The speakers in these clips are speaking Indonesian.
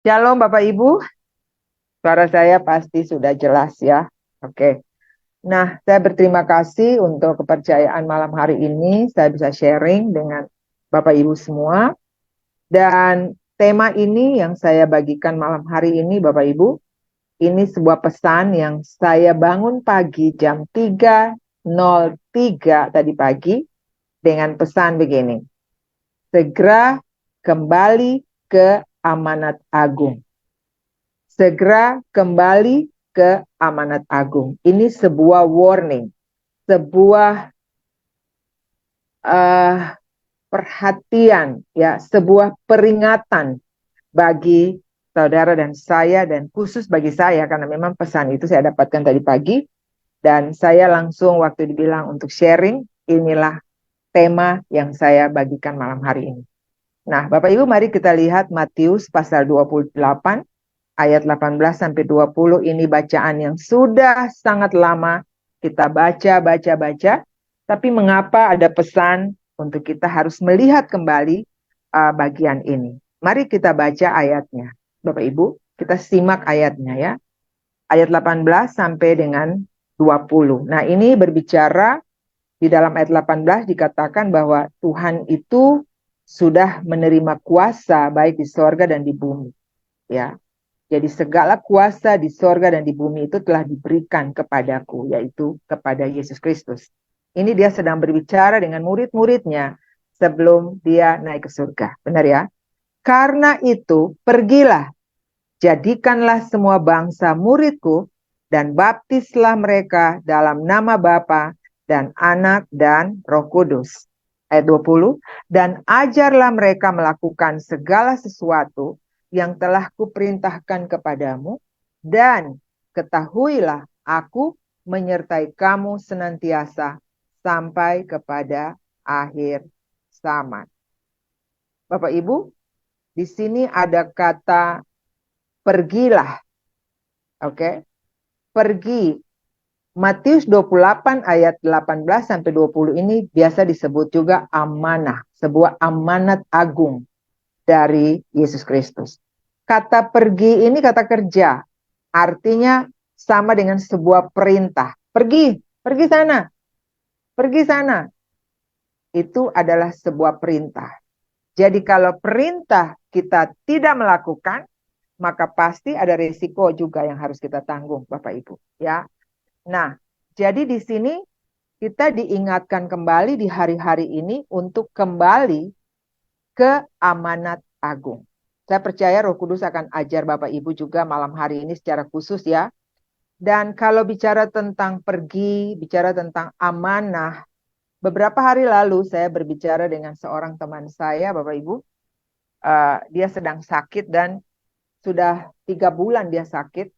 Shalom Bapak Ibu, suara saya pasti sudah jelas ya. Oke. Nah, saya berterima kasih untuk kepercayaan malam hari ini. Saya bisa sharing dengan Bapak Ibu semua. Dan tema ini yang saya bagikan malam hari ini Bapak Ibu, ini sebuah pesan yang saya bangun pagi jam 3:03 tadi pagi dengan pesan begini. Segera kembali ke amanat agung. Segera kembali ke amanat agung. Ini sebuah warning, sebuah uh, perhatian, ya, sebuah peringatan bagi saudara dan saya, dan khusus bagi saya, karena memang pesan itu saya dapatkan tadi pagi, dan saya langsung waktu dibilang untuk sharing, inilah tema yang saya bagikan malam hari ini. Nah, Bapak Ibu, mari kita lihat Matius pasal 28, ayat 18 sampai 20. Ini bacaan yang sudah sangat lama kita baca. Tapi mengapa ada pesan untuk kita harus melihat kembali bagian ini. Mari kita baca ayatnya. Bapak Ibu, kita simak ayatnya ya. Ayat 18 sampai dengan 20. Nah, ini berbicara di dalam ayat 18 dikatakan bahwa Tuhan itu sudah menerima kuasa baik di sorga dan di bumi. Ya, jadi segala kuasa di sorga dan di bumi itu telah diberikan kepadaku, yaitu kepada Yesus Kristus. Ini dia sedang berbicara dengan murid-muridnya sebelum dia naik ke surga. Benar ya? Karena itu, pergilah, jadikanlah semua bangsa muridku, dan baptislah mereka dalam nama Bapa dan Anak dan Roh Kudus. Ayat 20, dan ajarlah mereka melakukan segala sesuatu yang telah kuperintahkan kepadamu, dan ketahuilah aku menyertai kamu senantiasa sampai kepada akhir zaman. Bapak Ibu, di sini ada kata pergilah, oke? Pergi. Matius 28 ayat 18 sampai 20 ini biasa disebut juga amanah, sebuah amanat agung dari Yesus Kristus. Kata pergi ini kata kerja, artinya sama dengan sebuah perintah. Pergi, pergi sana, pergi sana. Itu adalah sebuah perintah. Jadi kalau perintah kita tidak melakukan, maka pasti ada risiko juga yang harus kita tanggung, Bapak Ibu. Ya, nah, jadi di sini kita diingatkan kembali di hari-hari ini untuk kembali ke amanat agung. Saya percaya Roh Kudus akan ajar Bapak Ibu juga malam hari ini secara khusus ya. Dan kalau bicara tentang pergi, bicara tentang amanah, beberapa hari lalu saya berbicara dengan seorang teman saya, Bapak Ibu. Dia sedang sakit dan sudah 3 bulan dia sakit.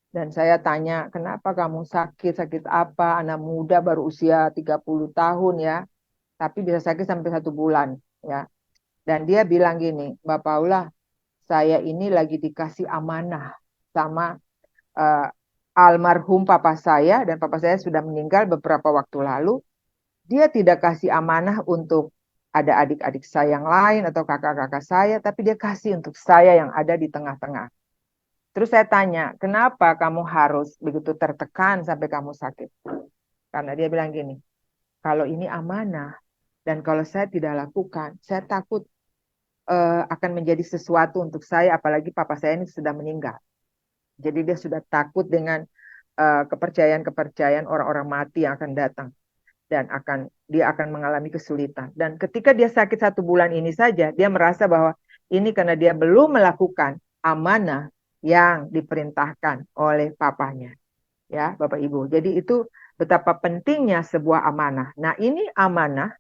Dan saya tanya, kenapa kamu sakit? Sakit apa? Anak muda baru usia 30 tahun ya. Tapi bisa sakit sampai 1 bulan ya. Dan dia bilang gini, Mbak Paula, saya ini lagi dikasih amanah sama uh, almarhum papa saya, dan papa saya sudah meninggal beberapa waktu lalu. Dia tidak kasih amanah untuk ada adik-adik saya yang lain atau kakak-kakak saya, tapi dia kasih untuk saya yang ada di tengah-tengah. Terus saya tanya, kenapa kamu harus begitu tertekan sampai kamu sakit? Karena dia bilang gini, kalau ini amanah, dan kalau saya tidak lakukan, saya takut akan menjadi sesuatu untuk saya, apalagi papa saya ini sudah meninggal. Jadi dia sudah takut dengan kepercayaan-kepercayaan orang-orang mati yang akan datang, dan dia akan mengalami kesulitan. Dan ketika dia sakit 1 bulan ini saja, dia merasa bahwa ini karena dia belum melakukan amanah yang diperintahkan oleh papanya. Ya, Bapak Ibu. Jadi itu betapa pentingnya sebuah amanah. Nah, ini amanah,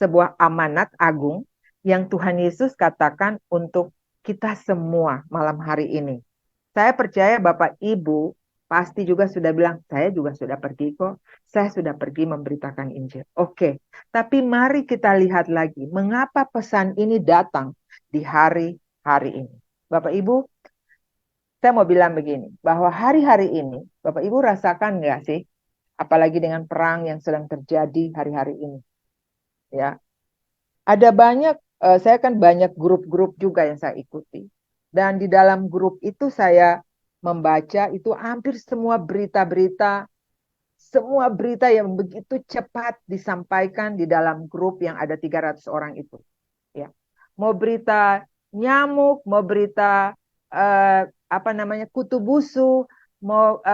sebuah amanat agung yang Tuhan Yesus katakan untuk kita semua malam hari ini. Saya percaya Bapak Ibu pasti juga sudah bilang, saya juga sudah pergi kok. Saya sudah pergi memberitakan Injil. Oke, tapi mari kita lihat lagi, mengapa pesan ini datang di hari-hari ini. Bapak Ibu, saya mau bilang begini, bahwa hari-hari ini, Bapak Ibu rasakan nggak sih, apalagi dengan perang yang sedang terjadi hari-hari ini, ya. Ada banyak, saya kan banyak grup-grup juga yang saya ikuti. Dan di dalam grup itu saya membaca itu hampir semua berita-berita, semua berita yang begitu cepat disampaikan di dalam grup yang ada 300 orang itu. Ya. Mau berita nyamuk, mau berita kutu busu, mau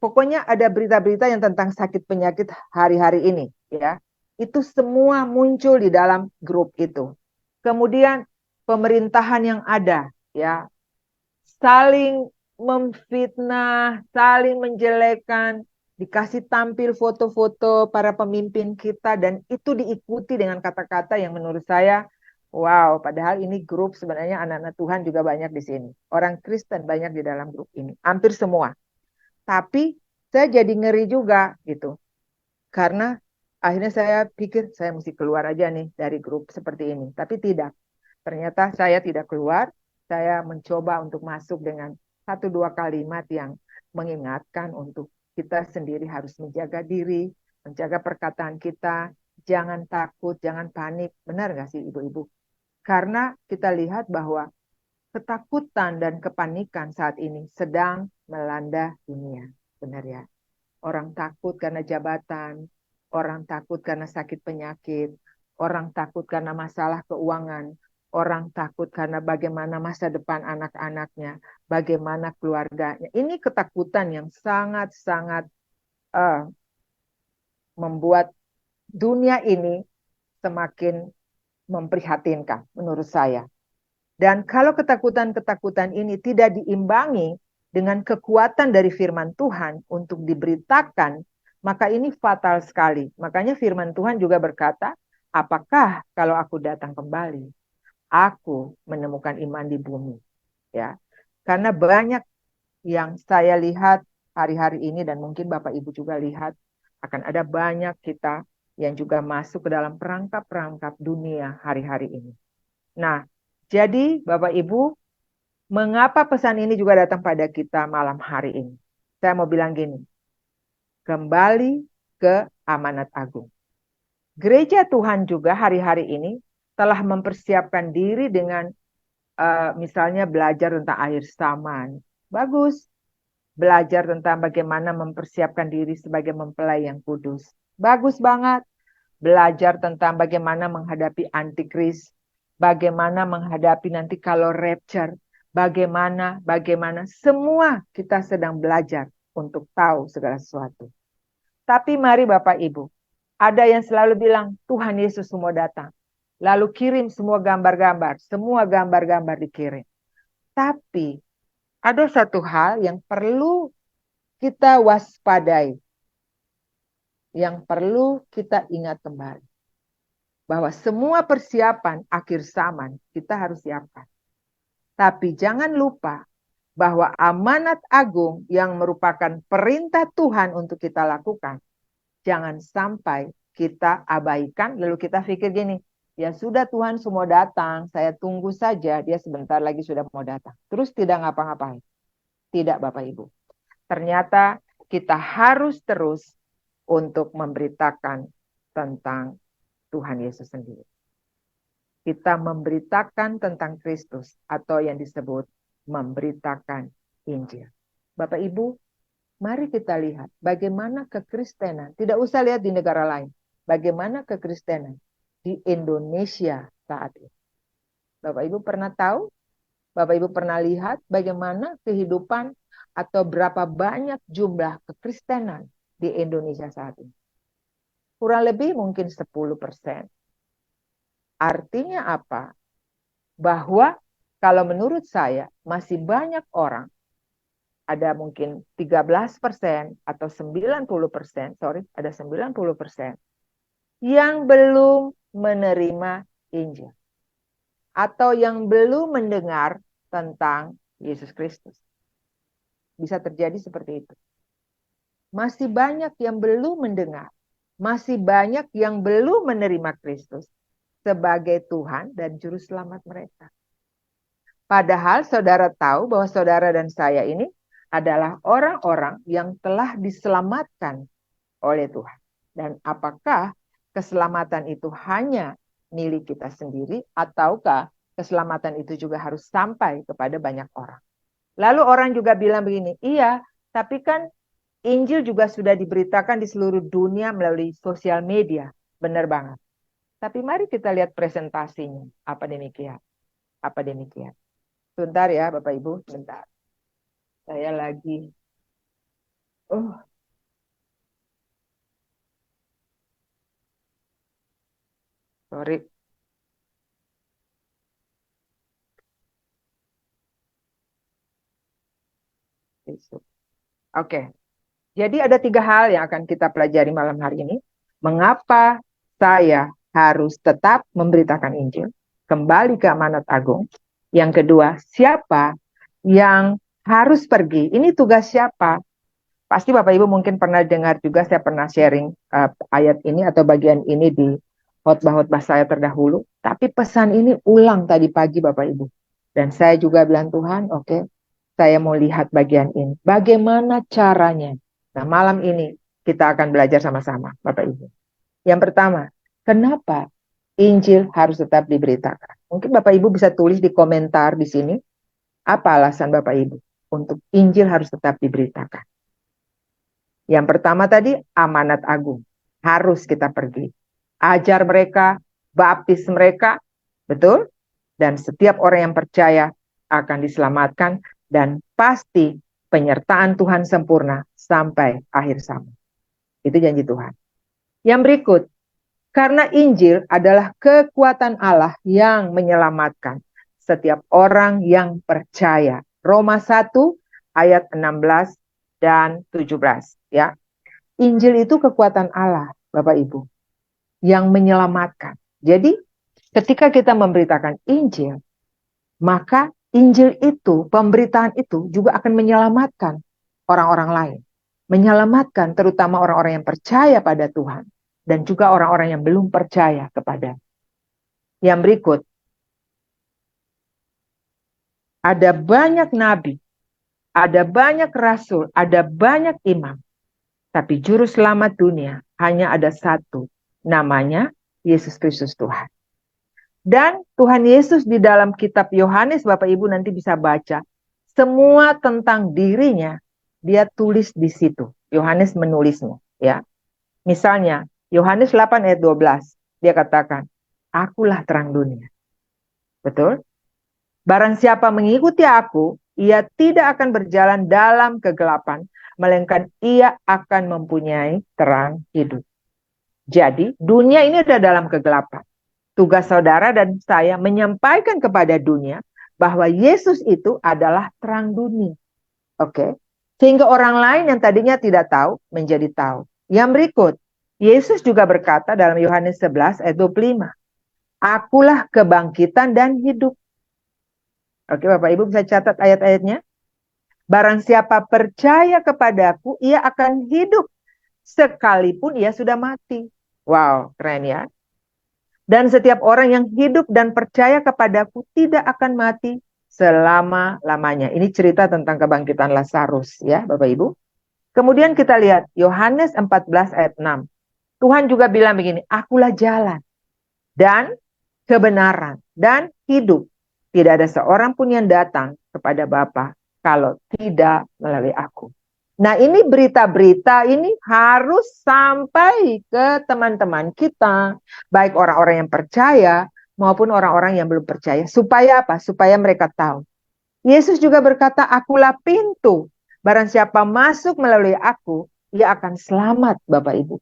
pokoknya ada berita-berita yang tentang sakit penyakit hari-hari ini, ya. Itu semua muncul di dalam grup itu. Kemudian pemerintahan yang ada, ya, saling memfitnah, saling menjelekkan, dikasih tampil foto-foto para pemimpin kita, dan itu diikuti dengan kata-kata yang menurut saya, wow, padahal ini grup sebenarnya anak-anak Tuhan juga banyak di sini. Orang Kristen banyak di dalam grup ini, hampir semua. Tapi saya jadi ngeri juga gitu. Karena akhirnya saya pikir saya mesti keluar aja nih dari grup seperti ini. Tapi tidak. Ternyata saya tidak keluar. Saya mencoba untuk masuk dengan 1-2 kalimat yang mengingatkan untuk kita sendiri harus menjaga diri, menjaga perkataan kita, jangan takut, jangan panik. Benar nggak sih ibu-ibu? Karena kita lihat bahwa ketakutan dan kepanikan saat ini sedang melanda dunia. Benar ya? Orang takut karena jabatan, orang takut karena sakit penyakit, orang takut karena masalah keuangan, orang takut karena bagaimana masa depan anak-anaknya, bagaimana keluarganya. Ini ketakutan yang sangat-sangat membuat dunia ini semakin memprihatinkan menurut saya. Dan kalau ketakutan-ketakutan ini tidak diimbangi dengan kekuatan dari firman Tuhan untuk diberitakan, maka ini fatal sekali. Makanya firman Tuhan juga berkata, apakah kalau aku datang kembali, aku menemukan iman di bumi. Ya, karena banyak yang saya lihat hari-hari ini, dan mungkin Bapak Ibu juga lihat, akan ada banyak kita yang juga masuk ke dalam perangkap-perangkap dunia hari-hari ini. Nah, jadi Bapak Ibu, mengapa pesan ini juga datang pada kita malam hari ini? Saya mau bilang gini, kembali ke amanat agung. Gereja Tuhan juga hari-hari ini telah mempersiapkan diri dengan misalnya belajar tentang akhir zaman. Bagus. Belajar tentang bagaimana mempersiapkan diri sebagai mempelai yang kudus. Bagus banget. Belajar tentang bagaimana menghadapi antikris, bagaimana menghadapi nanti kalau rapture, bagaimana semua kita sedang belajar untuk tahu segala sesuatu. Tapi mari Bapak Ibu, ada yang selalu bilang Tuhan Yesus mau datang. Lalu kirim semua gambar-gambar dikirim. Tapi ada satu hal yang perlu kita waspadai, yang perlu kita ingat kembali. Bahwa semua persiapan akhir zaman kita harus siapkan. Tapi jangan lupa bahwa amanat agung yang merupakan perintah Tuhan untuk kita lakukan, jangan sampai kita abaikan lalu kita pikir gini, ya sudah Tuhan semua datang, saya tunggu saja, dia sebentar lagi sudah mau datang. Terus tidak ngapa-ngapain. Tidak Bapak Ibu. Ternyata kita harus terus untuk memberitakan tentang Tuhan Yesus sendiri. Kita memberitakan tentang Kristus atau yang disebut memberitakan Injil. Bapak Ibu, mari kita lihat bagaimana kekristenan, tidak usah lihat di negara lain, bagaimana kekristenan di Indonesia saat ini. Bapak Ibu pernah tahu? Bapak Ibu pernah lihat bagaimana kehidupan atau berapa banyak jumlah kekristenan di Indonesia saat ini? Kurang lebih mungkin 10%. Artinya apa? Bahwa kalau menurut saya masih banyak orang, ada mungkin 13% atau 90%, ada 90% yang belum menerima Injil. Atau yang belum mendengar tentang Yesus Kristus. Bisa terjadi seperti itu. Masih banyak yang belum mendengar. Masih banyak yang belum menerima Kristus sebagai Tuhan dan Juru Selamat mereka. Padahal saudara tahu bahwa saudara dan saya ini adalah orang-orang yang telah diselamatkan oleh Tuhan. Dan apakah keselamatan itu hanya milik kita sendiri ataukah keselamatan itu juga harus sampai kepada banyak orang. Lalu orang juga bilang begini, iya, tapi kan Injil juga sudah diberitakan di seluruh dunia melalui sosial media. Benar banget. Tapi mari kita lihat presentasinya. Apa demikian? Apa demikian? Sebentar ya Bapak Ibu, sebentar. Saya lagi. Oh, sorry. Oke. Jadi ada 3 hal yang akan kita pelajari malam hari ini. Mengapa saya harus tetap memberitakan Injil? Kembali ke amanat agung. Yang kedua, siapa yang harus pergi? Ini tugas siapa? Pasti Bapak Ibu mungkin pernah dengar juga, saya pernah sharing ayat ini atau bagian ini di khotbah-khotbah saya terdahulu. Tapi pesan ini ulang tadi pagi Bapak Ibu. Dan saya juga bilang, Tuhan, oke, saya mau lihat bagian ini. Bagaimana caranya? Nah, malam ini kita akan belajar sama-sama, Bapak Ibu. Yang pertama, kenapa Injil harus tetap diberitakan? Mungkin Bapak Ibu bisa tulis di komentar di sini, apa alasan Bapak Ibu untuk Injil harus tetap diberitakan? Yang pertama tadi, amanat agung. Harus kita pergi. Ajar mereka, baptis mereka, betul? Dan setiap orang yang percaya akan diselamatkan dan pasti penyertaan Tuhan sempurna sampai akhir zaman. Itu janji Tuhan. Yang berikut, karena Injil adalah kekuatan Allah yang menyelamatkan setiap orang yang percaya. Roma 1 ayat 16 dan 17 ya. Injil itu kekuatan Allah, Bapak Ibu, yang menyelamatkan. Jadi, ketika kita memberitakan Injil, maka Injil itu, pemberitaan itu juga akan menyelamatkan orang-orang lain. Menyelamatkan terutama orang-orang yang percaya pada Tuhan. Dan juga orang-orang yang belum percaya kepada. Yang berikut. Ada banyak nabi. Ada banyak rasul. Ada banyak imam. Tapi juru selamat dunia hanya ada satu. Namanya Yesus Kristus Tuhan. Dan Tuhan Yesus di dalam kitab Yohanes, Bapak Ibu nanti bisa baca. Semua tentang dirinya, dia tulis di situ. Yohanes menulisnya. Ya. Misalnya, Yohanes 8 ayat 12. Dia katakan, akulah terang dunia. Betul? Barang siapa mengikuti aku, ia tidak akan berjalan dalam kegelapan, melainkan ia akan mempunyai terang hidup. Jadi, dunia ini ada dalam kegelapan. Tugas saudara dan saya menyampaikan kepada dunia bahwa Yesus itu adalah terang dunia. Oke. Sehingga orang lain yang tadinya tidak tahu menjadi tahu. Yang berikut, Yesus juga berkata dalam Yohanes 11 ayat 25. Akulah kebangkitan dan hidup. Oke, Bapak Ibu bisa catat ayat-ayatnya. Barang siapa percaya kepadaku, ia akan hidup sekalipun ia sudah mati. Wow, keren ya. Dan setiap orang yang hidup dan percaya kepadaku tidak akan mati selama-lamanya. Ini cerita tentang kebangkitan Lazarus ya Bapak Ibu. Kemudian kita lihat Yohanes 14 ayat 6. Tuhan juga bilang begini, akulah jalan dan kebenaran dan hidup. Tidak ada seorang pun yang datang kepada Bapa kalau tidak melalui aku. Nah ini berita-berita ini harus sampai ke teman-teman kita. Baik orang-orang yang percaya maupun orang-orang yang belum percaya. Supaya apa? Supaya mereka tahu. Yesus juga berkata, akulah pintu. Barang siapa masuk melalui aku, ia akan selamat Bapak Ibu.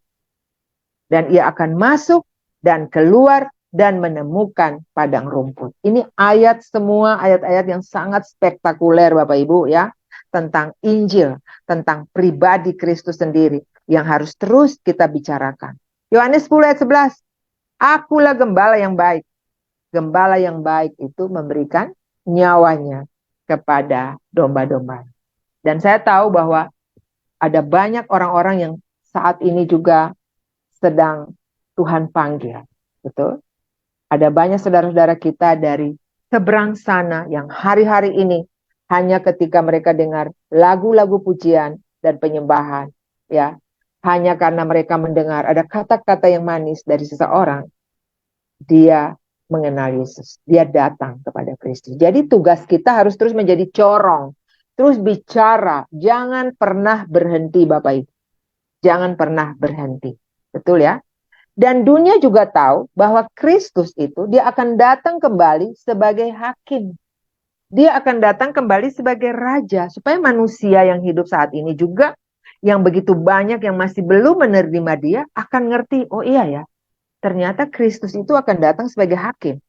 Dan ia akan masuk dan keluar dan menemukan padang rumput. Ini ayat semua ayat-ayat yang sangat spektakuler Bapak Ibu ya. Tentang Injil, tentang pribadi Kristus sendiri yang harus terus kita bicarakan. Yohanes 10 ayat 11. Akulah gembala yang baik. Gembala yang baik itu memberikan nyawanya kepada domba-domba. Dan saya tahu bahwa ada banyak orang-orang yang saat ini juga sedang Tuhan panggil. Betul? Ada banyak saudara-saudara kita dari seberang sana yang hari-hari ini hanya ketika mereka dengar lagu-lagu pujian dan penyembahan, ya, hanya karena mereka mendengar ada kata-kata yang manis dari seseorang, dia mengenal Yesus. Dia datang kepada Kristus. Jadi tugas kita harus terus menjadi corong. Terus bicara. Jangan pernah berhenti Bapak Ibu. Jangan pernah berhenti. Betul ya? Dan dunia juga tahu bahwa Kristus itu dia akan datang kembali sebagai hakim. Dia akan datang kembali sebagai raja. Supaya manusia yang hidup saat ini juga, yang begitu banyak yang masih belum menerima dia, akan ngerti, oh iya ya, ternyata Kristus itu akan datang sebagai hakim.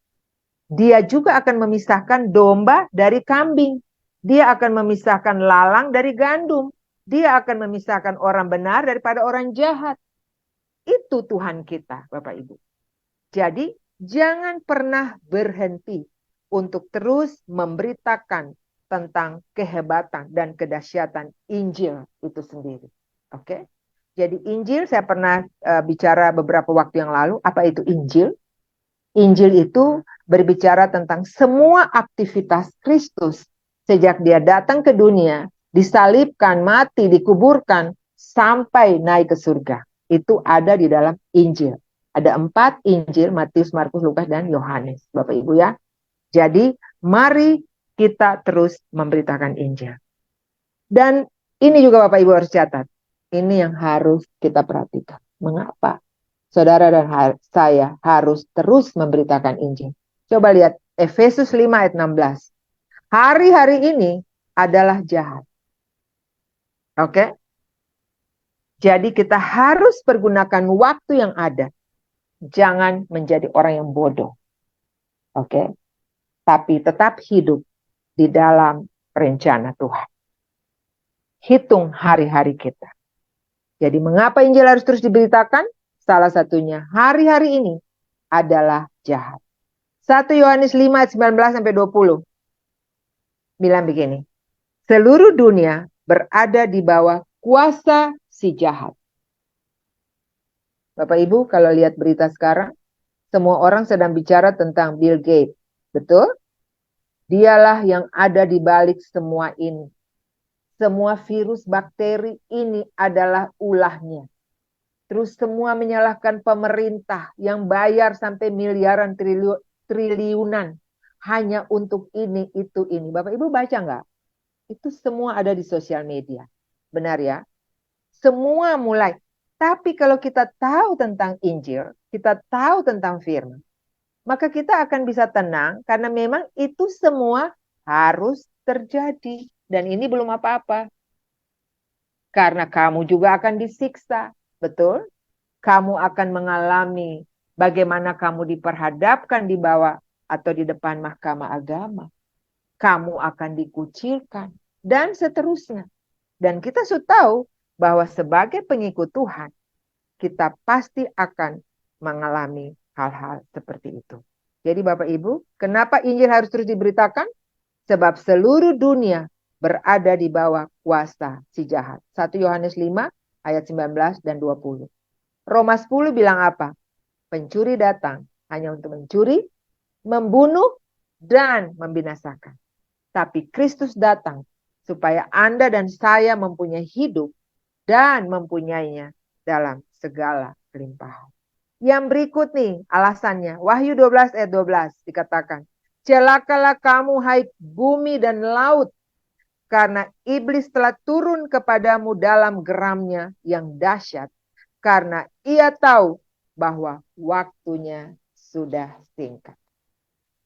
Dia juga akan memisahkan domba dari kambing. Dia akan memisahkan lalang dari gandum. Dia akan memisahkan orang benar daripada orang jahat. Itu Tuhan kita, Bapak Ibu. Jadi, jangan pernah berhenti untuk terus memberitakan tentang kehebatan dan kedahsyatan Injil itu sendiri. Oke? Jadi Injil saya pernah bicara beberapa waktu yang lalu. Apa itu Injil? Injil itu berbicara tentang semua aktivitas Kristus sejak dia datang ke dunia, disalibkan, mati, dikuburkan, sampai naik ke surga. Itu ada di dalam Injil. Ada 4 Injil, Matius, Markus, Lukas, dan Yohanes. Bapak Ibu ya. Jadi mari kita terus memberitakan Injil. Dan ini juga Bapak Ibu harus catat. Ini yang harus kita perhatikan. Mengapa? Saudara dan saya harus terus memberitakan Injil. Coba lihat Efesus 5 ayat 16. Hari-hari ini adalah jahat. Oke? Jadi kita harus pergunakan waktu yang ada. Jangan menjadi orang yang bodoh. Oke? Tapi tetap hidup di dalam rencana Tuhan. Hitung hari-hari kita. Jadi mengapa Injil harus terus diberitakan? Salah satunya hari-hari ini adalah jahat. 1 Yohanes 5 ayat 19 sampai 20. Bilang begini. Seluruh dunia berada di bawah kuasa si jahat. Bapak Ibu kalau lihat berita sekarang, semua orang sedang bicara tentang Bill Gates. Betul? Dialah yang ada di balik semua ini. Semua virus, bakteri ini adalah ulahnya. Terus semua menyalahkan pemerintah yang bayar sampai miliaran triliunan. Hanya untuk ini, itu, ini. Bapak Ibu baca nggak? Itu semua ada di sosial media. Benar ya? Semua mulai. Tapi kalau kita tahu tentang Injil, kita tahu tentang firman, maka kita akan bisa tenang karena memang itu semua harus terjadi. Dan ini belum apa-apa. Karena kamu juga akan disiksa. Betul? Kamu akan mengalami bagaimana kamu diperhadapkan di bawah atau di depan mahkamah agama. Kamu akan dikucilkan. Dan seterusnya. Dan kita sudah tahu bahwa sebagai pengikut Tuhan, kita pasti akan mengalami hal-hal seperti itu. Jadi Bapak Ibu, kenapa Injil harus terus diberitakan? Sebab seluruh dunia berada di bawah kuasa si jahat. 1 Yohanes 5 ayat 19 dan 20. Roma 10 bilang apa? Pencuri datang hanya untuk mencuri, membunuh, dan membinasakan. Tapi Kristus datang supaya Anda dan saya mempunyai hidup dan mempunyainya dalam segala kelimpahan. Yang berikut nih alasannya. Wahyu 12 ayat 12 dikatakan. Celakalah kamu hai bumi dan laut, karena iblis telah turun kepadamu dalam geramnya yang dahsyat. Karena ia tahu bahwa waktunya sudah singkat.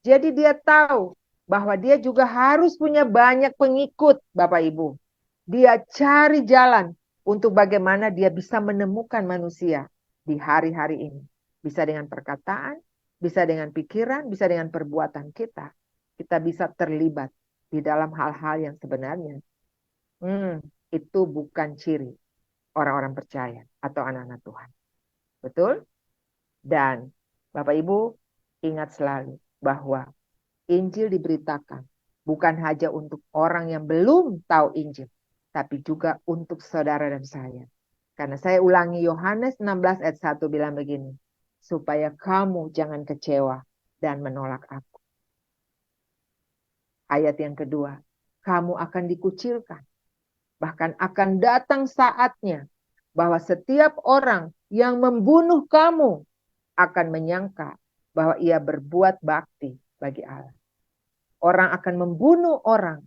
Jadi dia tahu bahwa dia juga harus punya banyak pengikut, Bapak Ibu. Dia cari jalan untuk bagaimana dia bisa menemukan manusia di hari-hari ini. Bisa dengan perkataan, bisa dengan pikiran, bisa dengan perbuatan kita. Kita bisa terlibat di dalam hal-hal yang sebenarnya itu bukan ciri orang-orang percaya atau anak-anak Tuhan. Betul? Dan Bapak Ibu ingat selalu bahwa Injil diberitakan bukan hanya untuk orang yang belum tahu Injil, tapi juga untuk saudara dan saya. Karena saya ulangi Yohanes 16 ayat 1 bilang begini, supaya kamu jangan kecewa dan menolak aku. Ayat yang kedua, kamu akan dikucilkan. Bahkan akan datang saatnya bahwa setiap orang yang membunuh kamu akan menyangka bahwa ia berbuat bakti bagi Allah. Orang akan membunuh orang.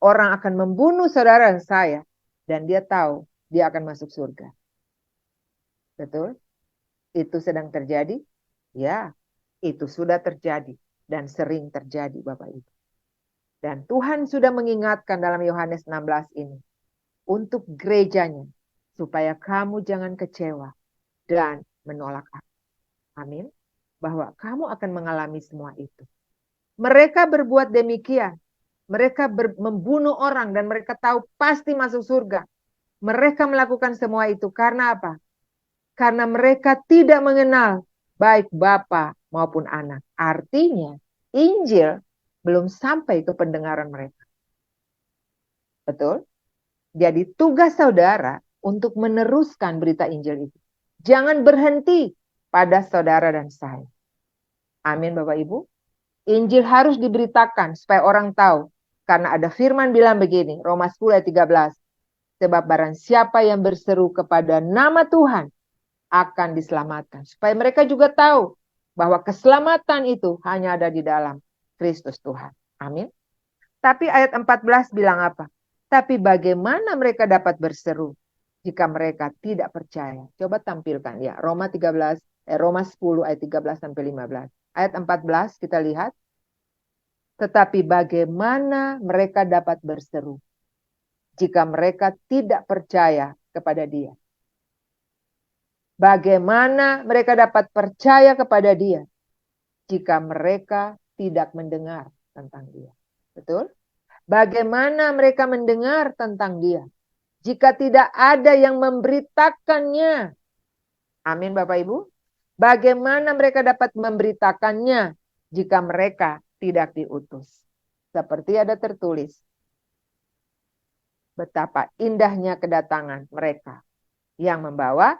Orang akan membunuh saudara dan saya. Dan dia tahu dia akan masuk surga. Betul? Itu sedang terjadi? Ya, itu sudah terjadi. Dan sering terjadi Bapak Ibu. Dan Tuhan sudah mengingatkan dalam Yohanes 16 ini. Untuk gerejanya. Supaya kamu jangan kecewa. Dan menolak aku. Amin. Bahwa kamu akan mengalami semua itu. Mereka berbuat demikian. Mereka membunuh orang dan mereka tahu pasti masuk surga. Mereka melakukan semua itu karena apa? Karena mereka tidak mengenal baik Bapa maupun anak. Artinya Injil belum sampai ke pendengaran mereka. Betul? Jadi tugas saudara untuk meneruskan berita Injil itu. Jangan berhenti pada saudara dan saya. Amin Bapak Ibu. Injil harus diberitakan supaya orang tahu. Karena ada firman bilang begini, Roma 10 ayat 13. Sebab barang siapa yang berseru kepada nama Tuhan akan diselamatkan. Supaya mereka juga tahu bahwa keselamatan itu hanya ada di dalam Kristus Tuhan. Amin. Tapi ayat 14 bilang apa? Tapi bagaimana mereka dapat berseru jika mereka tidak percaya? Coba tampilkan ya, Roma 10 ayat 13 sampai 15. Ayat 14 kita lihat. Tetapi bagaimana mereka dapat berseru jika mereka tidak percaya kepada Dia? Bagaimana mereka dapat percaya kepada Dia jika mereka tidak mendengar tentang Dia? Betul? Bagaimana mereka mendengar tentang Dia jika tidak ada yang memberitakannya? Amin Bapak Ibu. Bagaimana mereka dapat memberitakannya jika mereka tidak diutus? Seperti ada tertulis, betapa indahnya kedatangan mereka yang membawa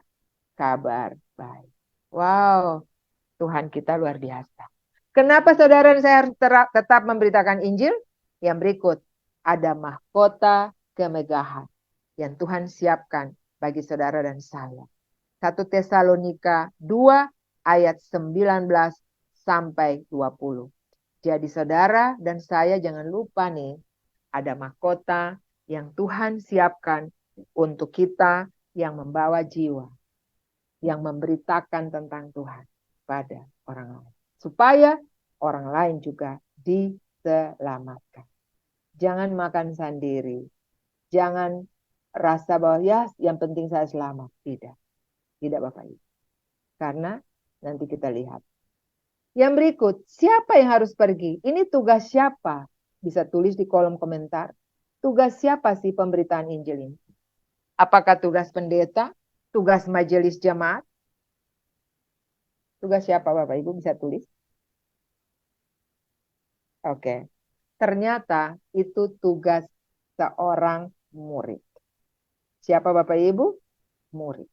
kabar baik. Wow, Tuhan kita luar biasa. Kenapa saudara dan saya harus tetap memberitakan Injil? Yang berikut, ada mahkota kemegahan yang Tuhan siapkan bagi saudara dan saya. 1 Tesalonika 2 ayat 19 sampai 20. Jadi saudara dan saya jangan lupa nih, ada mahkota yang Tuhan siapkan untuk kita yang membawa jiwa, yang memberitakan tentang Tuhan pada orang lain. Supaya orang lain juga diselamatkan. Jangan makan sendiri. Jangan rasa bahwa ya yang penting saya selamat. Tidak. Tidak Bapak Ibu. Karena nanti kita lihat. Yang berikut, siapa yang harus pergi? Ini tugas siapa? Bisa tulis di kolom komentar. Tugas siapa sih pemberitaan Injil ini? Apakah tugas pendeta? Tugas majelis jemaat? Tugas siapa Bapak Ibu? Bisa tulis. Oke. Ternyata itu tugas seorang murid. Siapa Bapak Ibu? Murid.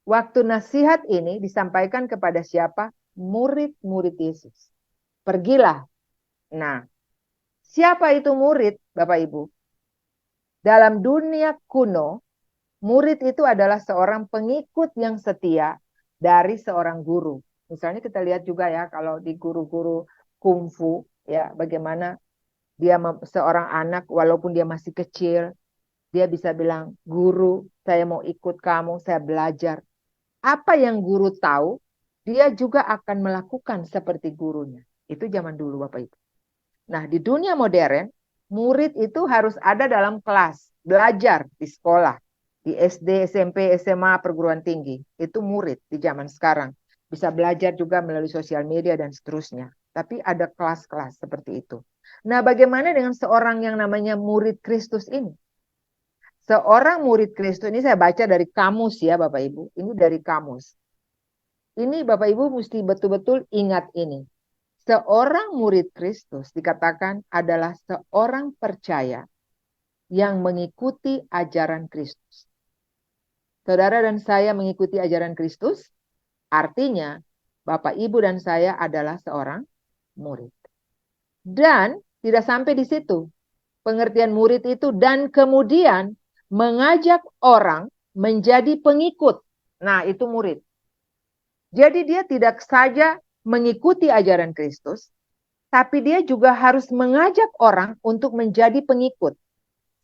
Waktu nasihat ini disampaikan kepada siapa? Murid-murid Yesus. Pergilah. Nah, siapa itu murid, Bapak Ibu? Dalam dunia kuno, murid itu adalah seorang pengikut yang setia dari seorang guru. Misalnya kita lihat juga ya, kalau di guru-guru kungfu, ya, bagaimana dia seorang anak walaupun dia masih kecil, dia bisa bilang, guru, saya mau ikut kamu, saya belajar. Apa yang guru tahu, dia juga akan melakukan seperti gurunya. Itu zaman dulu Bapak Ibu. Nah, di dunia modern, murid itu harus ada dalam kelas, belajar di sekolah, di SD, SMP, SMA, perguruan tinggi. Itu murid di zaman sekarang. Bisa belajar juga melalui sosial media dan seterusnya. Tapi ada kelas-kelas seperti itu. Nah, bagaimana dengan seorang yang namanya murid Kristus ini? Seorang murid Kristus ini saya baca dari kamus ya Bapak Ibu. Ini dari kamus. Ini Bapak Ibu mesti betul-betul ingat ini. Seorang murid Kristus dikatakan adalah seorang percaya yang mengikuti ajaran Kristus. Saudara dan saya mengikuti ajaran Kristus, artinya Bapak Ibu dan saya adalah seorang murid. Dan tidak sampai di situ. Pengertian murid itu dan kemudian mengajak orang menjadi pengikut. Nah, itu murid. Jadi dia tidak saja mengikuti ajaran Kristus, tapi dia juga harus mengajak orang untuk menjadi pengikut.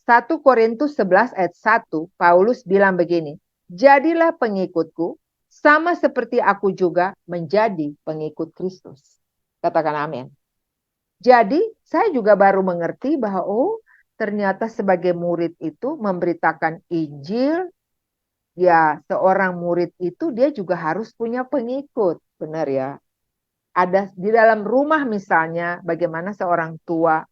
1 Korintus 11 ayat 1, Paulus bilang begini, jadilah pengikutku, sama seperti aku juga menjadi pengikut Kristus. Katakan amin. Jadi saya juga baru mengerti bahwa ternyata sebagai murid itu memberitakan Injil, ya seorang murid itu dia juga harus punya pengikut. Benar ya. Ada di dalam rumah misalnya bagaimana seorang tua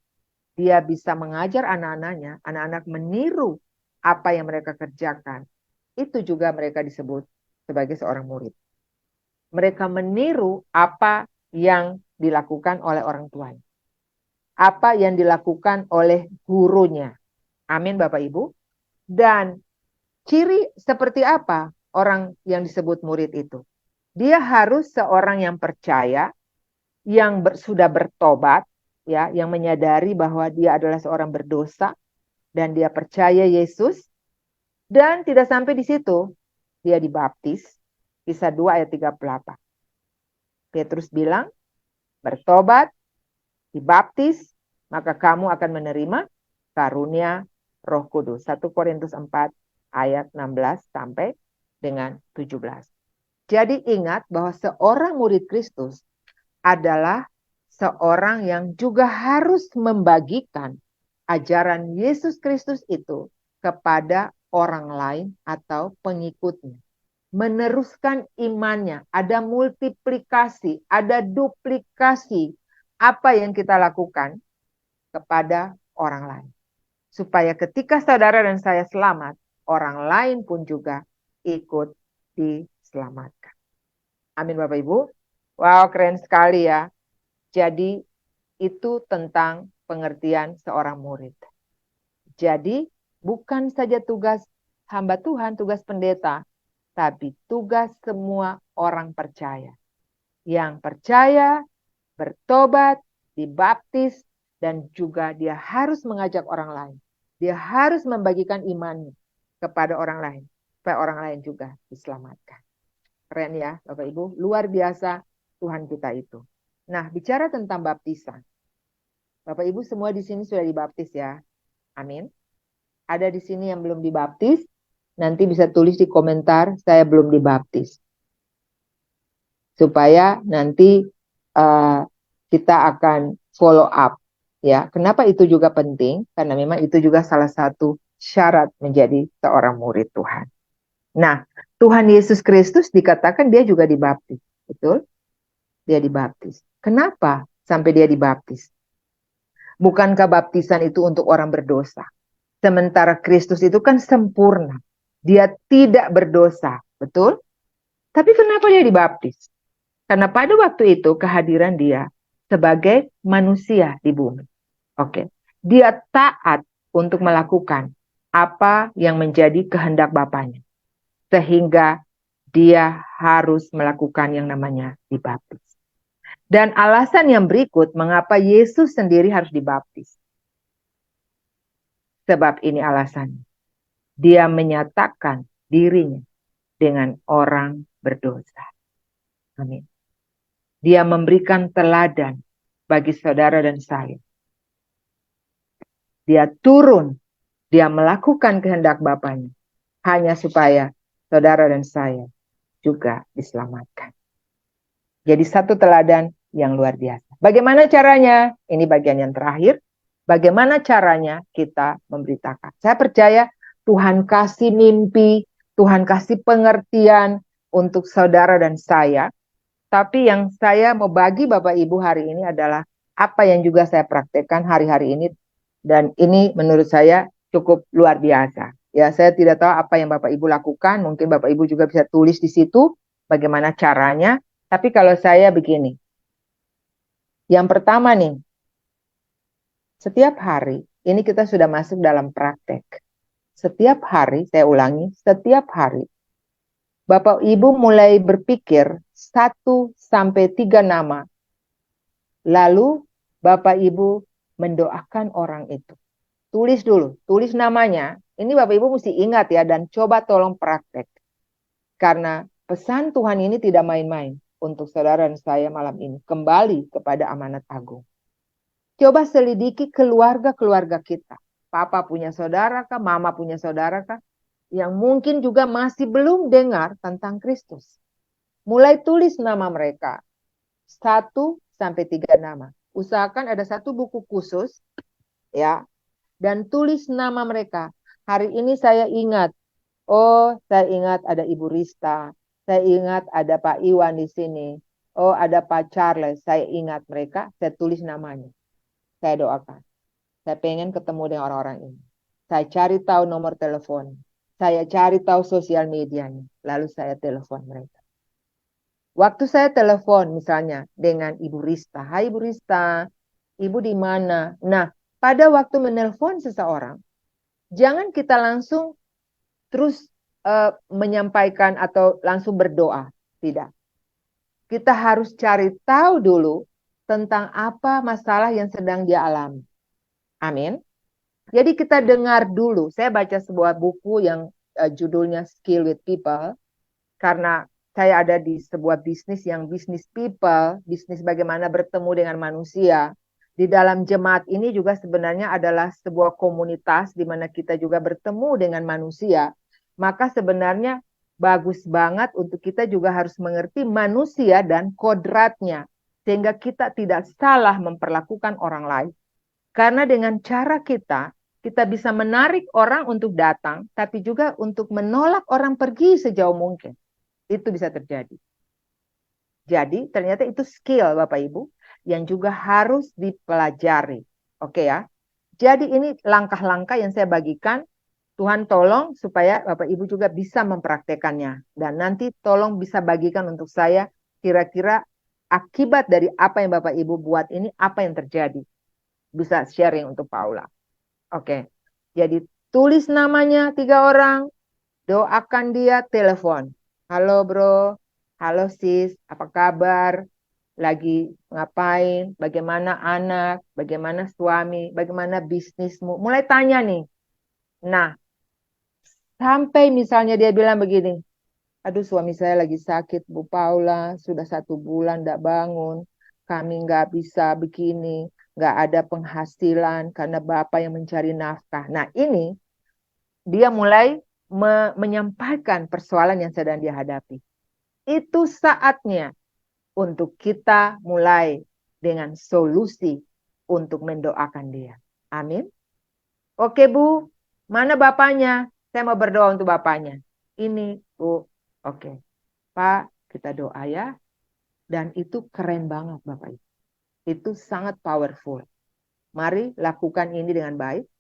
dia bisa mengajar anak-anaknya, anak-anak meniru apa yang mereka kerjakan. Itu juga mereka disebut sebagai seorang murid. Mereka meniru apa yang dilakukan oleh orang tuanya. Apa yang dilakukan oleh gurunya. Amin Bapak Ibu. Dan ciri seperti apa orang yang disebut murid itu? Dia harus seorang yang percaya, yang sudah bertobat, ya, yang menyadari bahwa dia adalah seorang berdosa dan dia percaya Yesus, dan tidak sampai di situ, dia dibaptis. Kisah 2 ayat 38. Petrus bilang, bertobat, dibaptis, maka kamu akan menerima karunia Roh Kudus. 1 Korintus 4 ayat 16 sampai dengan 17. Jadi ingat bahwa seorang murid Kristus adalah seorang yang juga harus membagikan ajaran Yesus Kristus itu kepada orang lain atau pengikutnya. Meneruskan imannya, ada multiplikasi, ada duplikasi apa yang kita lakukan kepada orang lain. Supaya ketika saudara dan saya selamat, orang lain pun juga ikut diselamatkan. Amin Bapak Ibu. Wow, keren sekali ya. Jadi itu tentang pengertian seorang murid. Jadi bukan saja tugas hamba Tuhan, tugas pendeta, tapi tugas semua orang percaya. Yang percaya, bertobat, dibaptis, dan juga dia harus mengajak orang lain. Dia harus membagikan imannya kepada orang lain, supaya orang lain juga diselamatkan. Keren ya Bapak Ibu, luar biasa Tuhan kita itu. Nah, bicara tentang baptisan. Bapak Ibu semua di sini sudah dibaptis ya. Amin. Ada di sini yang belum dibaptis, nanti bisa tulis di komentar, saya belum dibaptis. Supaya nanti kita akan follow up. Ya, kenapa itu juga penting? Karena memang itu juga salah satu syarat menjadi seorang murid Tuhan. Nah, Tuhan Yesus Kristus dikatakan dia juga dibaptis. Betul? Dia dibaptis. Kenapa sampai dia dibaptis? Bukankah baptisan itu untuk orang berdosa? Sementara Kristus itu kan sempurna. Dia tidak berdosa. Betul? Tapi kenapa dia dibaptis? Karena pada waktu itu kehadiran dia sebagai manusia di bumi. Oke. Dia taat untuk melakukan apa yang menjadi kehendak Bapaknya. Sehingga dia harus melakukan yang namanya dibaptis. Dan alasan yang berikut mengapa Yesus sendiri harus dibaptis. Sebab ini alasannya. Dia menyatakan dirinya dengan orang berdosa. Amin. Dia memberikan teladan bagi saudara dan saya. Dia turun, dia melakukan kehendak Bapaknya. Hanya supaya saudara dan saya juga diselamatkan. Jadi satu teladan yang luar biasa. Bagaimana caranya? Ini bagian yang terakhir. Bagaimana caranya kita memberitakan? Saya percaya Tuhan kasih mimpi, Tuhan kasih pengertian untuk saudara dan saya. Tapi yang saya mau bagi Bapak Ibu hari ini adalah apa yang juga saya praktekkan hari-hari ini. Dan ini menurut saya cukup luar biasa. Ya, saya tidak tahu apa yang Bapak Ibu lakukan. Mungkin Bapak Ibu juga bisa tulis di situ bagaimana caranya. Tapi kalau saya begini. Yang pertama nih, setiap hari, ini kita sudah masuk dalam praktek. Setiap hari, saya ulangi, setiap hari, Bapak Ibu mulai berpikir 1-3 nama. Lalu Bapak Ibu mendoakan orang itu. Tulis dulu, tulis namanya. Ini Bapak Ibu mesti ingat ya, dan coba tolong praktek. Karena pesan Tuhan ini tidak main-main untuk saudara dan saya malam ini. Kembali kepada amanat agung. Coba selidiki keluarga-keluarga kita. Papa punya saudara kah? Mama punya saudara kah? Yang mungkin juga masih belum dengar tentang Kristus. Mulai tulis nama mereka. 1 sampai 3 nama. Usahakan ada satu buku khusus, ya, dan tulis nama mereka. Hari ini saya ingat, oh saya ingat ada Ibu Rista, saya ingat ada Pak Iwan di sini, oh ada Pak Charles, saya ingat mereka, saya tulis namanya. Saya doakan. Saya pengen ketemu dengan orang-orang ini. Saya cari tahu nomor telepon. Saya cari tahu sosial medianya. Lalu saya telepon mereka. Waktu saya telepon misalnya dengan Ibu Rista. Hai Ibu Rista, Ibu di mana? Nah, pada waktu menelpon seseorang, jangan kita langsung terus menyampaikan atau langsung berdoa. Tidak. Kita harus cari tahu dulu tentang apa masalah yang sedang dia alami. Amin. Jadi kita dengar dulu. Saya baca sebuah buku yang judulnya Skill with People. Karena saya ada di sebuah bisnis yang bisnis people. Bisnis bagaimana bertemu dengan manusia. Di dalam jemaat ini juga sebenarnya adalah sebuah komunitas di mana kita juga bertemu dengan manusia. Maka sebenarnya bagus banget untuk kita juga harus mengerti manusia dan kodratnya. Sehingga kita tidak salah memperlakukan orang lain. Karena dengan cara kita bisa menarik orang untuk datang, tapi juga untuk menolak orang pergi sejauh mungkin. Itu bisa terjadi. Jadi ternyata itu skill Bapak Ibu yang juga harus dipelajari. Oke ya. Jadi ini langkah-langkah yang saya bagikan. Tuhan tolong supaya Bapak Ibu juga bisa mempraktekannya. Dan nanti tolong bisa bagikan untuk saya kira-kira akibat dari apa yang Bapak Ibu buat ini, apa yang terjadi. Bisa sharing untuk Paula. Oke. Jadi tulis namanya 3 orang, doakan dia, telepon. Halo bro, halo sis, apa kabar? Lagi ngapain? Bagaimana anak? Bagaimana suami? Bagaimana bisnismu? Mulai tanya nih. Nah, sampai misalnya dia bilang begini, aduh suami saya lagi sakit Bu Paula, sudah 1 bulan tidak bangun, kami nggak bisa begini, nggak ada penghasilan karena Bapak yang mencari nafkah. Nah ini dia mulai menyampaikan persoalan yang sedang dia hadapi. Itu saatnya untuk kita mulai dengan solusi untuk mendoakan dia. Amin. Oke Bu, mana bapaknya? Saya mau berdoa untuk bapaknya. Ini Bu, oke. Pak, kita doa ya. Dan itu keren banget Bapak Ibu. Itu sangat powerful. Mari lakukan ini dengan baik.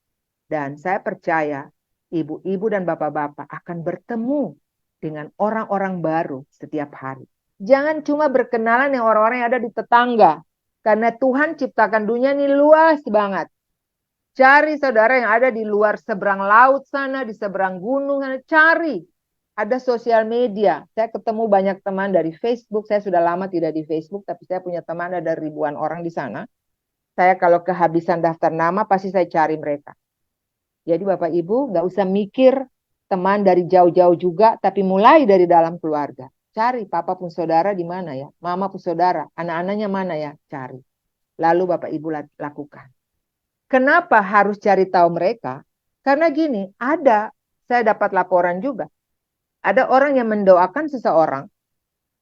Dan saya percaya ibu-ibu dan bapak-bapak akan bertemu dengan orang-orang baru setiap hari. Jangan cuma berkenalan dengan orang-orang yang ada di tetangga. Karena Tuhan ciptakan dunia ini luas banget. Cari saudara yang ada di luar seberang laut sana, di seberang gunung sana. Cari. Ada sosial media. Saya ketemu banyak teman dari Facebook. Saya sudah lama tidak di Facebook, tapi saya punya teman ada ribuan orang di sana. Saya kalau kehabisan daftar nama, pasti saya cari mereka. Jadi Bapak Ibu nggak usah mikir teman dari jauh-jauh juga, tapi mulai dari dalam keluarga. Cari papa pun saudara di mana ya, mama pun saudara, anak-anaknya mana ya, cari. Lalu Bapak Ibu lakukan. Kenapa harus cari tahu mereka? Karena gini, saya dapat laporan juga. Ada orang yang mendoakan seseorang,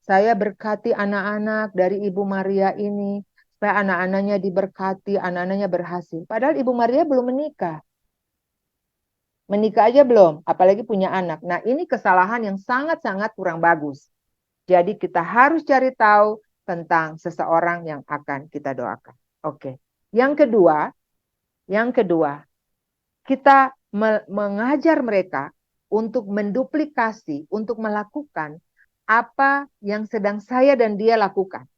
saya berkati anak-anak dari Ibu Maria ini, supaya anak-anaknya diberkati, anak-anaknya berhasil. Padahal Ibu Maria belum menikah. Menikah aja belum, apalagi punya anak. Nah ini kesalahan yang sangat-sangat kurang bagus. Jadi kita harus cari tahu tentang seseorang yang akan kita doakan. Oke. Yang kedua, kita mengajar mereka untuk menduplikasi, untuk melakukan apa yang sedang saya dan dia lakukan.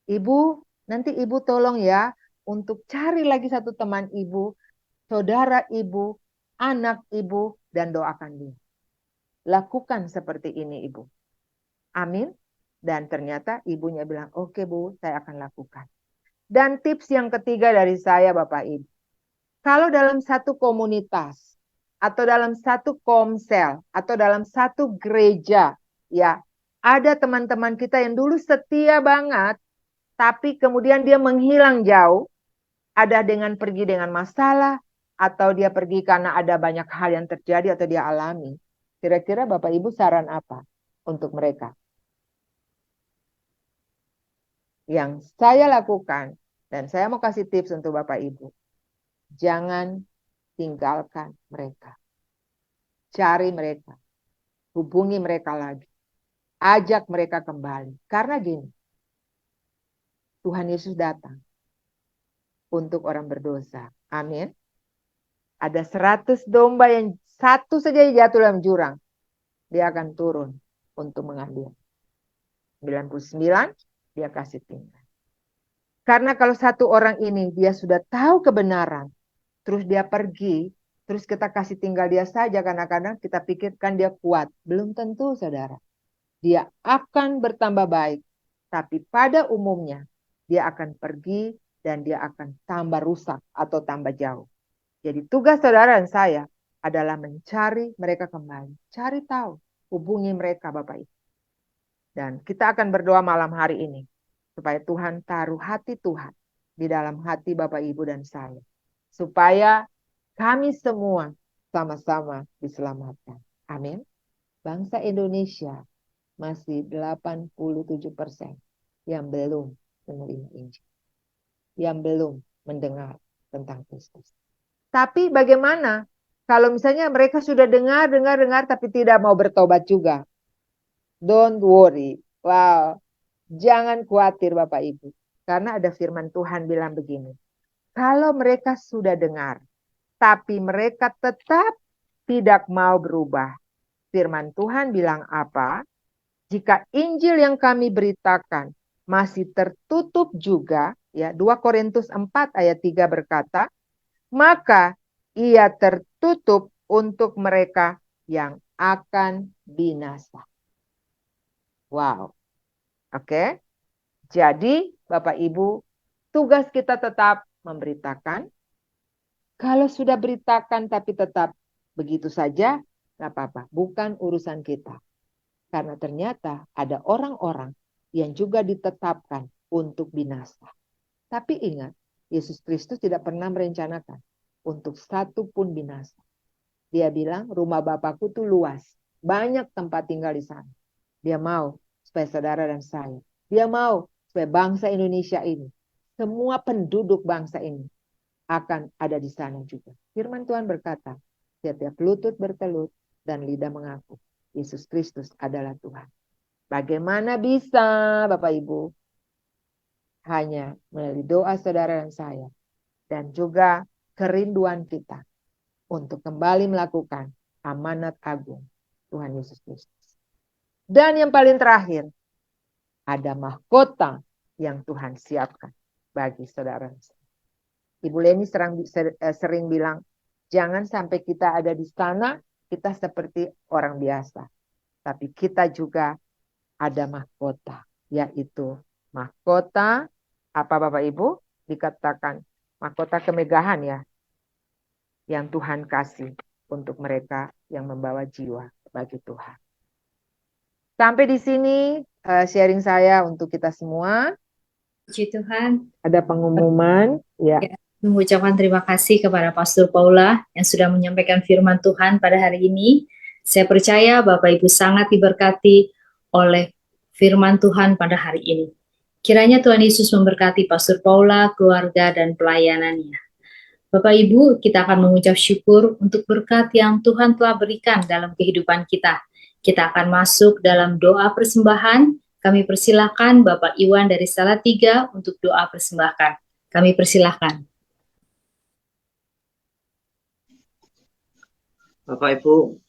Ibu, nanti ibu tolong ya untuk cari lagi satu teman ibu, saudara ibu, anak ibu, dan doakan dia. Lakukan seperti ini ibu. Amin. Dan ternyata ibunya bilang, oke Bu, saya akan lakukan. Dan tips yang ketiga dari saya Bapak Ibu. Kalau dalam satu komunitas, atau dalam satu komsel, atau dalam satu gereja, ya Ada teman-teman kita yang dulu setia banget, tapi kemudian dia menghilang jauh. Ada dengan pergi dengan masalah, atau dia pergi karena ada banyak hal yang terjadi atau dia alami. Kira-kira Bapak Ibu saran apa untuk mereka? Yang saya lakukan, dan saya mau kasih tips untuk Bapak Ibu. Jangan tinggalkan mereka. Cari mereka. Hubungi mereka lagi. Ajak mereka kembali. Karena gini, Tuhan Yesus datang untuk orang berdosa. Amin. Ada 100 domba yang satu saja jatuh dalam jurang. Dia akan turun untuk mengambil. 99 dia kasih tinggal. Karena kalau satu orang ini dia sudah tahu kebenaran, terus dia pergi, terus kita kasih tinggal dia saja, kadang-kadang kita pikirkan dia kuat. Belum tentu, saudara. Dia akan bertambah baik. Tapi pada umumnya, dia akan pergi dan dia akan tambah rusak atau tambah jauh. Jadi tugas saudara dan saya adalah mencari mereka kembali. Cari tahu, hubungi mereka Bapak Ibu. Dan kita akan berdoa malam hari ini. Supaya Tuhan taruh hati Tuhan di dalam hati Bapak Ibu dan saya. Supaya kami semua sama-sama diselamatkan. Amin. Bangsa Indonesia masih 87% yang belum menerima Injil. Yang belum mendengar tentang Kristus. Tapi bagaimana kalau misalnya mereka sudah dengar tapi tidak mau bertobat juga? Don't worry. Wow. Jangan khawatir Bapak Ibu. Karena ada firman Tuhan bilang begini. Kalau mereka sudah dengar, tapi mereka tetap tidak mau berubah. Firman Tuhan bilang apa? Jika Injil yang kami beritakan masih tertutup juga, ya 2 Korintus 4 ayat 3 berkata, maka ia tertutup untuk mereka yang akan binasa. Wow. Oke. Jadi Bapak Ibu, tugas kita tetap memberitakan. Kalau sudah beritakan tapi tetap begitu saja, nggak apa-apa. Bukan urusan kita. Karena ternyata ada orang-orang yang juga ditetapkan untuk binasa. Tapi ingat, Yesus Kristus tidak pernah merencanakan untuk satu pun binasa. Dia bilang, rumah Bapakku tuh luas. Banyak tempat tinggal di sana. Dia mau supaya saudara dan saya. Dia mau supaya bangsa Indonesia ini, semua penduduk bangsa ini akan ada di sana juga. Firman Tuhan berkata, setiap lutut bertelut dan lidah mengaku Yesus Kristus adalah Tuhan. Bagaimana bisa Bapak Ibu? Hanya melalui doa saudara dan saya. Dan juga kerinduan kita untuk kembali melakukan amanat agung Tuhan Yesus Kristus. Dan yang paling terakhir, ada mahkota yang Tuhan siapkan bagi saudara. Ibu Leni sering bilang, jangan sampai kita ada di sana, kita seperti orang biasa. Tapi kita juga ada mahkota, yaitu mahkota, apa Bapak Ibu? Dikatakan mahkota kemegahan ya, yang Tuhan kasih untuk mereka yang membawa jiwa bagi Tuhan. Sampai di sini sharing saya untuk kita semua. Puji Tuhan. Ada pengumuman. Ya. Mengucapkan terima kasih kepada Pastor Paula yang sudah menyampaikan firman Tuhan pada hari ini. Saya percaya Bapak Ibu sangat diberkati oleh firman Tuhan pada hari ini. Kiranya Tuhan Yesus memberkati Pastor Paula, keluarga, dan pelayanannya. Bapak Ibu, kita akan mengucap syukur untuk berkat yang Tuhan telah berikan dalam kehidupan kita. Kita akan masuk dalam doa persembahan. Kami persilahkan Bapak Iwan dari Salatiga untuk doa persembahan. Kami persilahkan. Bapak Ibu,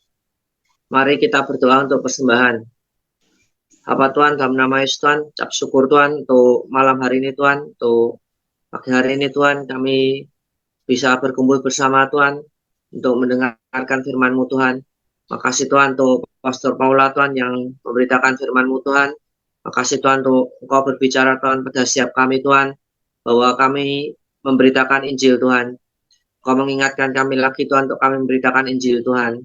mari kita berdoa untuk persembahan. Apa Tuhan, dalam nama Yesus Tuhan, ucap syukur Tuhan untuk malam hari ini Tuhan, untuk pagi hari ini Tuhan, kami bisa berkumpul bersama Tuhan untuk mendengarkan firman-Mu Tuhan. Makasih Tuhan untuk Pastor Paula Tuhan yang memberitakan firman-Mu Tuhan. Makasih Tuhan untuk Engkau berbicara Tuhan pada setiap kami Tuhan, bahwa kami memberitakan Injil Tuhan. Engkau mengingatkan kami lagi Tuhan untuk kami memberitakan Injil Tuhan.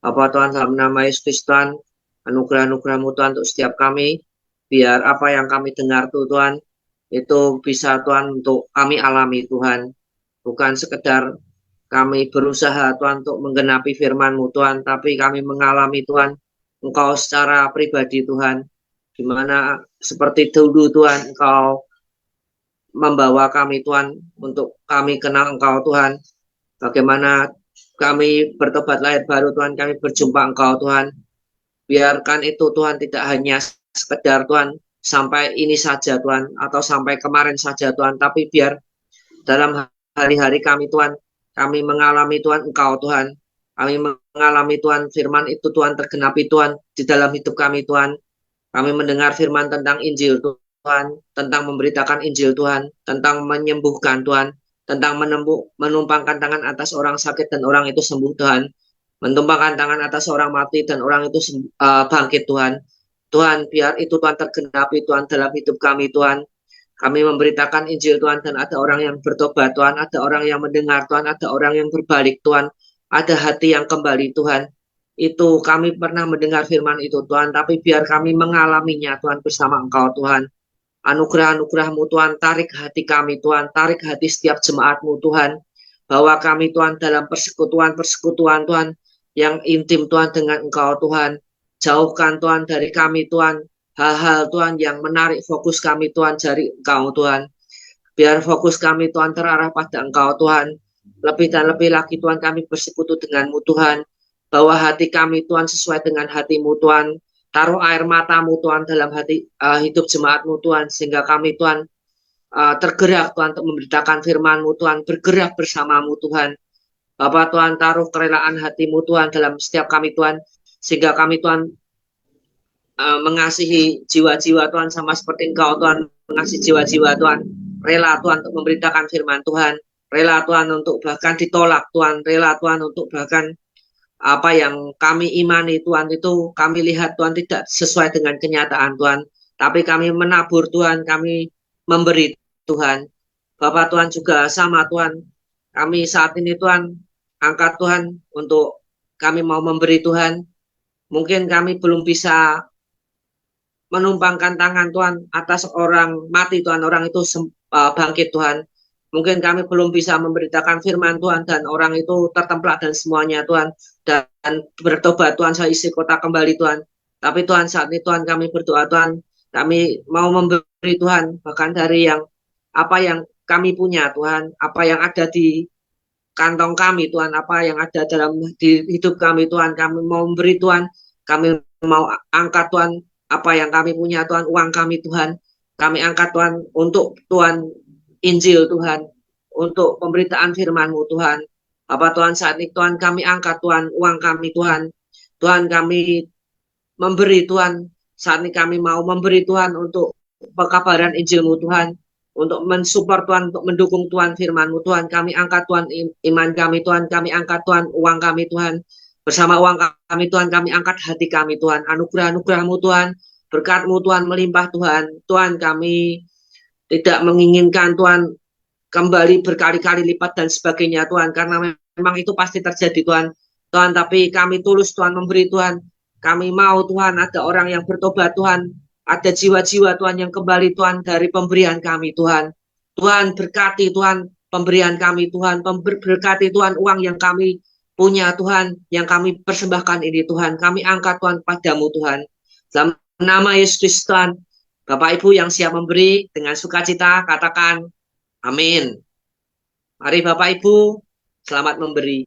Bapak Tuhan, dalam nama Yesus Tuhan, anugerah-anugerah-Mu Tuhan untuk setiap kami, biar apa yang kami dengar Tuhan, itu bisa Tuhan untuk kami alami Tuhan, bukan sekedar kami berusaha Tuhan untuk menggenapi firman-Mu Tuhan, tapi kami mengalami Tuhan, Engkau secara pribadi Tuhan, di mana seperti dulu Tuhan, Engkau membawa kami Tuhan, untuk kami kenal Engkau Tuhan, bagaimana kami bertobat lahir baru Tuhan, kami berjumpa Engkau Tuhan, biarkan itu Tuhan tidak hanya sekedar Tuhan sampai ini saja Tuhan, atau sampai kemarin saja Tuhan, tapi biar dalam hari-hari kami Tuhan, kami mengalami Tuhan Engkau Tuhan, kami mengalami Tuhan firman itu Tuhan tergenapi Tuhan di dalam hidup kami Tuhan. Kami mendengar firman tentang Injil Tuhan, tentang memberitakan Injil Tuhan, tentang menyembuhkan Tuhan, tentang menumpangkan tangan atas orang sakit dan orang itu sembuh Tuhan, menumpangkan tangan atas orang mati dan orang itu bangkit Tuhan. Tuhan, biar itu Tuhan tergenapi Tuhan dalam hidup kami Tuhan. Kami memberitakan Injil Tuhan dan ada orang yang bertobat Tuhan, ada orang yang mendengar Tuhan, ada orang yang berbalik Tuhan, ada hati yang kembali Tuhan. Itu kami pernah mendengar firman itu Tuhan, tapi biar kami mengalaminya Tuhan bersama Engkau Tuhan. Anugerah-anugerah-Mu Tuhan, tarik hati kami Tuhan, tarik hati setiap jemaat-Mu Tuhan, bahwa kami Tuhan dalam persekutuan Tuhan, yang intim Tuhan dengan Engkau Tuhan. Jauhkan Tuhan dari kami Tuhan, hal-hal Tuhan yang menarik fokus kami Tuhan dari Engkau Tuhan. Biar fokus kami Tuhan terarah pada Engkau Tuhan. Lebih dan lebih lagi Tuhan, kami bersekutu dengan-Mu Tuhan, bahwa hati kami Tuhan sesuai dengan hati-Mu Tuhan. Taruh air mata-Mu Tuhan dalam hati hidup jemaat-Mu Tuhan, sehingga kami Tuhan tergerak Tuhan untuk memberitakan firman-Mu Tuhan, bergerak bersama-Mu Tuhan. Bapak Tuhan, taruh kerelaan hati-Mu Tuhan dalam setiap kami Tuhan, sehingga kami Tuhan mengasihi jiwa-jiwa Tuhan sama seperti Engkau Tuhan mengasihi jiwa-jiwa Tuhan, rela Tuhan untuk memberitakan firman Tuhan, rela Tuhan untuk bahkan ditolak Tuhan, rela Tuhan untuk bahkan apa yang kami imani Tuhan itu kami lihat Tuhan tidak sesuai dengan kenyataan Tuhan, tapi kami menabur Tuhan, kami memberi Tuhan. Bapak Tuhan juga sama Tuhan, kami saat ini Tuhan angkat Tuhan untuk kami mau memberi Tuhan. Mungkin kami belum bisa menumpangkan tangan Tuhan atas orang mati Tuhan, orang itu bangkit Tuhan. Mungkin kami belum bisa memberitakan firman Tuhan dan orang itu tertemplak dan semuanya Tuhan, dan bertobat Tuhan, saya isi kota kembali Tuhan. Tapi Tuhan, saat ini Tuhan kami berdoa Tuhan, kami mau memberi Tuhan, bahkan dari yang apa yang kami punya Tuhan, apa yang ada di kantong kami Tuhan, apa yang ada dalam di hidup kami Tuhan, kami mau memberi Tuhan, kami mau angkat Tuhan, apa yang kami punya Tuhan, uang kami Tuhan, kami angkat Tuhan untuk Tuhan Injil Tuhan, untuk pemberitaan firman-Mu Tuhan. Bapak Tuhan, saat ini Tuhan kami angkat Tuhan, uang kami Tuhan, Tuhan kami memberi Tuhan, saat ini kami mau memberi Tuhan untuk pekabaran Injil-Mu Tuhan, untuk mensupport Tuhan, untuk mendukung Tuhan firman-Mu Tuhan. Kami angkat Tuhan iman kami Tuhan, kami angkat Tuhan uang kami Tuhan, bersama uang kami Tuhan, kami angkat hati kami Tuhan, anugerah-anugerah-Mu Tuhan, berkat-Mu Tuhan melimpah Tuhan. Tuhan, kami tidak menginginkan Tuhan kembali berkali-kali lipat dan sebagainya Tuhan, karena memang itu pasti terjadi Tuhan. Tuhan, tapi kami tulus Tuhan memberi Tuhan. Kami mau Tuhan ada orang yang bertobat Tuhan, ada jiwa-jiwa Tuhan yang kembali Tuhan dari pemberian kami Tuhan. Tuhan berkati Tuhan pemberian kami Tuhan, berkati Tuhan uang yang kami punya Tuhan, yang kami persembahkan ini Tuhan. Kami angkat Tuhan padamu Tuhan. Dalam nama Yesus Tuhan, Bapak Ibu yang siap memberi dengan sukacita katakan amin. Mari Bapak Ibu, selamat memberi.